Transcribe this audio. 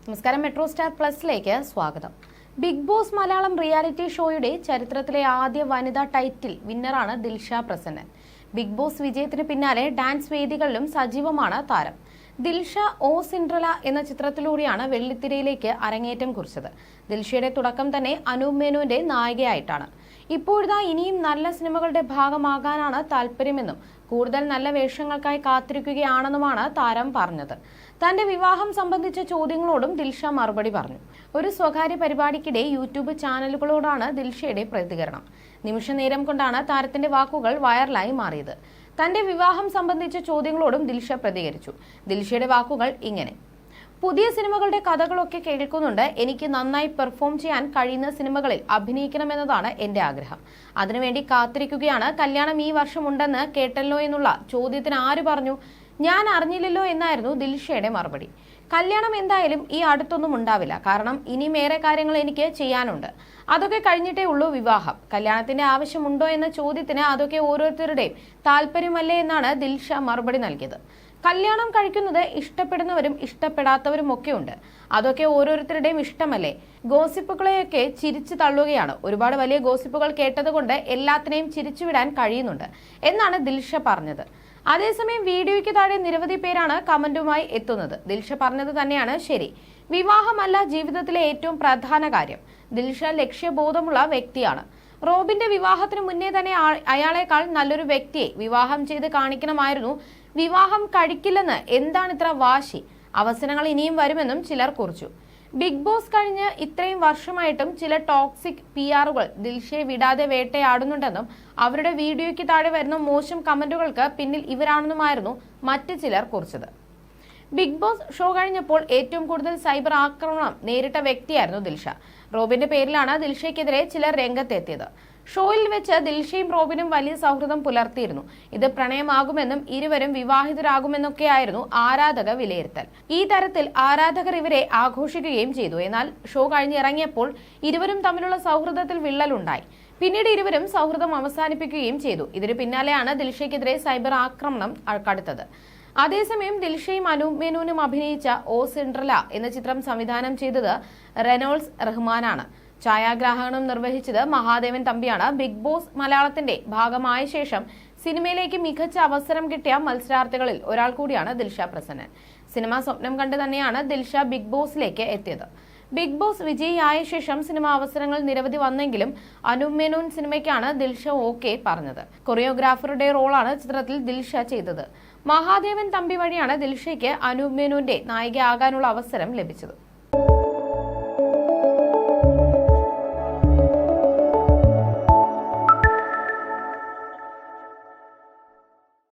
നമസ്കാരം, metro star പ്ലസിലേക്ക് സ്വാഗതം. Big boss Malayalam reality ഷോയുടെ ചരിത്രത്തിലെ ആദ്യ വനിതാ ടൈറ്റിൽ വിന്നറാണ് ദിൽഷ പ്രസന്നൻ. ബിഗ് ബോസ് വിജയത്തിന് പിന്നാലെ ഡാൻസ് വേദികളിലും സജീവമാണ് താരം. ദിൽഷ ഓ സിൻഡ്രല എന്ന ചിത്രത്തിലൂടെയാണ് വെള്ളിത്തിരയിലേക്ക് അരങ്ങേറ്റം കുറിച്ചത്. ദിൽഷയുടെ തുടക്കം തന്നെ അനൂപ് മേനോന്റെ നായികയായിട്ടാണ്. ഇപ്പോഴിതാ ഇനിയും നല്ല സിനിമകളുടെ ഭാഗമാകാനാണ് താല്പര്യമെന്നും കൂടുതൽ നല്ല വേഷങ്ങൾക്കായി കാത്തിരിക്കുകയാണെന്നുമാണ് താരം പറഞ്ഞത്. തന്റെ വിവാഹം സംബന്ധിച്ച ചോദ്യങ്ങളോടും ദിൽഷ മറുപടി പറഞ്ഞു. ഒരു സ്വകാര്യ പരിപാടിക്കിടെ യൂട്യൂബ് ചാനലുകളോടാണ് ദിൽഷയുടെ പ്രതികരണം. നിമിഷ നേരം കൊണ്ടാണ് താരത്തിന്റെ വാക്കുകൾ വൈറലായി മാറിയത്. തന്റെ വിവാഹം സംബന്ധിച്ച ചോദ്യങ്ങളോടും ദിൽഷ പ്രതികരിച്ചു. ദിൽഷയുടെ വാക്കുകൾ ഇങ്ങനെ: പുതിയ സിനിമകളുടെ കഥകളൊക്കെ കേൾക്കുന്നുണ്ട്. എനിക്ക് നന്നായി പെർഫോം ചെയ്യാൻ കഴിയുന്ന സിനിമകളിൽ അഭിനയിക്കണമെന്നതാണ് എന്റെ ആഗ്രഹം. അതിനുവേണ്ടി കാത്തിരിക്കുകയാണ്. കല്യാണം ഈ വർഷമുണ്ടെന്ന് കേട്ടല്ലോ എന്നുള്ള ചോദ്യത്തിന് ആര് പറഞ്ഞു? ഞാൻ അറിഞ്ഞില്ലല്ലോ എന്നായിരുന്നു ദിൽഷയുടെ മറുപടി. കല്യാണം എന്തായാലും ഈ അടുത്തൊന്നും ഉണ്ടാവില്ല. കാരണം ഇനിയും ഏറെ കാര്യങ്ങൾ എനിക്ക് ചെയ്യാനുണ്ട്. അതൊക്കെ കഴിഞ്ഞിട്ടേ ഉള്ളൂ വിവാഹം. കല്യാണത്തിന്റെ ആവശ്യമുണ്ടോ എന്ന ചോദ്യത്തിന് അതൊക്കെ ഓരോരുത്തരുടെയും താല്പര്യമല്ലേ എന്നാണ് ദിൽഷ മറുപടി നൽകിയത്. കല്യാണം കഴിക്കുന്നത് ഇഷ്ടപ്പെടുന്നവരും ഇഷ്ടപ്പെടാത്തവരും ഒക്കെ ഉണ്ട്. അതൊക്കെ ഓരോരുത്തരുടെയും ഇഷ്ടമല്ലേ. ഗോസിപ്പുകളെയൊക്കെ ചിരിച്ചു തള്ളുകയാണ്. ഒരുപാട് വലിയ ഗോസിപ്പുകൾ കേട്ടതുകൊണ്ട് എല്ലാത്തിനെയും ചിരിച്ചുവിടാൻ കഴിയുന്നുണ്ട് എന്നാണ് ദിൽഷ പറഞ്ഞത്. അതേസമയം വീഡിയോയ്ക്ക് താഴെ നിരവധി പേരാണ് കമന്റുമായി എത്തുന്നത്. ദിൽഷ പറഞ്ഞത് തന്നെയാണ് ശരി. വിവാഹമല്ല ജീവിതത്തിലെ ഏറ്റവും പ്രധാന കാര്യം. ദിൽഷ ലക്ഷ്യബോധമുള്ള വ്യക്തിയാണ്. റോബിന്റെ വിവാഹത്തിന് മുന്നേ തന്നെ അയാളെക്കാൾ നല്ലൊരു വ്യക്തിയെ വിവാഹം ചെയ്ത് കാണിക്കണമായിരുന്നു. വിവാഹം കഴിക്കില്ലെന്ന് എന്താണ് ഇത്ര വാശി? അവസരങ്ങൾ ഇനിയും വരുമെന്നും ചിലർ കുറിച്ചു. ബിഗ് ബോസ് കഴിഞ്ഞ് ഇത്രയും വർഷമായിട്ടും ചില ടോക്സിക് PR-കൾ ദിൽഷയെ വിടാതെ വേട്ടയാടുന്നുണ്ടെന്നും അവരുടെ വീഡിയോയ്ക്ക് താഴെ വരുന്ന മോശം കമന്റുകൾക്ക് പിന്നിൽ ഇവരാണെന്നുമായിരുന്നു മറ്റ് ചിലർ കുറിച്ചത്. ബിഗ് ബോസ് ഷോ കഴിഞ്ഞപ്പോൾ ഏറ്റവും കൂടുതൽ സൈബർ ആക്രമണം നേരിട്ട വ്യക്തിയായിരുന്നു ദിൽഷ. റോബിന്റെ പേരിലാണ് ദിൽഷയ്ക്കെതിരെ ചിലർ രംഗത്തെത്തിയത്. ഷോയിൽ വെച്ച് ദിൽഷയും റോബിനും വലിയ സൗഹൃദം പുലർത്തിയിരുന്നു. ഇത് പ്രണയമാകുമെന്നും ഇരുവരും വിവാഹിതരാകുമെന്നൊക്കെയായിരുന്നു ആരാധക വിലയിരുത്തൽ. ഈ തരത്തിൽ ആരാധകർ ഇവരെ ആഘോഷിക്കുകയും ചെയ്തു. എന്നാൽ ഷോ കഴിഞ്ഞിറങ്ങിയപ്പോൾ ഇരുവരും തമ്മിലുള്ള സൗഹൃദത്തിൽ വിള്ളലുണ്ടായി. പിന്നീട് ഇരുവരും സൗഹൃദം അവസാനിപ്പിക്കുകയും ചെയ്തു. ഇതിന് പിന്നാലെയാണ് ദിൽഷയ്ക്കെതിരെ സൈബർ ആക്രമണം കടുത്തത്. അതേസമയം ദിൽഷയും അനൂപ് മേനോനും അഭിനയിച്ച ഓ സിൻഡ്രല എന്ന ചിത്രം സംവിധാനം ചെയ്തത് റെനോൾഡ്സ് റഹ്മാനാണ്. ഛായാഗ്രാഹണം നിർവഹിച്ചത് മഹാദേവൻ തമ്പിയാണ്. ബിഗ് ബോസ് മലയാളത്തിന്റെ ഭാഗമായ ശേഷം സിനിമയിലേക്ക് മികച്ച അവസരം കിട്ടിയ മത്സരാർത്ഥികളിൽ ഒരാൾ കൂടിയാണ് ദിൽഷ പ്രസന്നൻ. സിനിമ സ്വപ്നം കണ്ട് തന്നെയാണ് ദിൽഷ ബിഗ് ബോസിലേക്ക് എത്തിയത്. ബിഗ് ബോസ് വിജയിയായ ശേഷം സിനിമ അവസരങ്ങൾ നിരവധി വന്നെങ്കിലും അനൂപ് മേനോൻ സിനിമയ്ക്കാണ് ദിൽഷ ഓക്കെ പറഞ്ഞത്. കൊറിയോഗ്രാഫറുടെ റോളാണ് ചിത്രത്തിൽ ദിൽഷ ചെയ്തത്. മഹാദേവൻ തമ്പി വഴിയാണ് ദിൽഷയ്ക്ക് അനൂപ് മേനോന്റെ നായികയാകാനുള്ള അവസരം ലഭിച്ചത്.